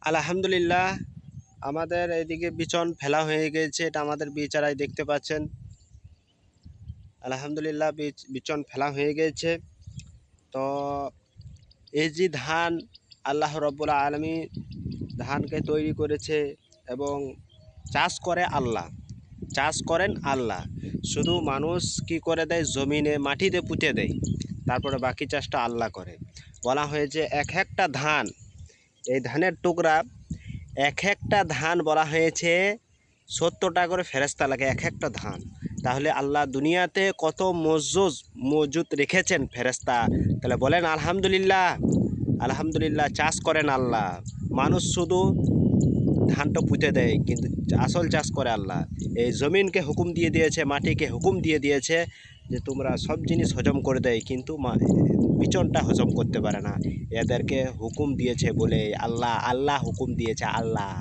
আলহামদুলিল্লাহ, আমাদের এদিকে বিচন ফেলা হয়ে গেছে। এটা আমাদের বিচারায় দেখতে পাচ্ছেন। আলহামদুলিল্লাহ, বিচন ফেলা হয়ে গেছে। তো এই যে ধান, আল্লাহ রব্বুল আলামিন ধানকে তৈরি করেছে এবং চাষ করে আল্লাহ, চাষ করেন আল্লাহ। শুধু মানুষ কি করে দেয়, জমিনে মাটিতে পুঁতে দেয়, তারপরে বাকি চাষটা আল্লাহ করে। বলা হয়েছে এক একটা ধান, এই ধানের টুকরা এক একটা ধান বলা হয়েছে 70 টাকা করে ফেরেস্তা লাগে এক একটা ধান। তাহলে আল্লাহ দুনিয়াতে কত মজুদ রেখেছেন ফেরেস্তা। তাহলে বলেন আলহামদুলিল্লাহ। আলহামদুলিল্লাহ, চাষ করেন আল্লাহ, মানুষ শুধু ধানটা পুঁতে দেয়, কিন্তু আসল চাষ করে আল্লাহ। এই জমিনকে হুকুম দিয়ে দিয়েছে, মাটিকে হুকুম দিয়ে দিয়েছে যে তোমরা সব জিনিস হজম করে দেয়, কিন্তু বিচনটা হজম করতে পারে না। এদেরকে হুকুম দিয়েছে বলে আল্লাহ, আল্লাহ হুকুম দিয়েছে আল্লাহ।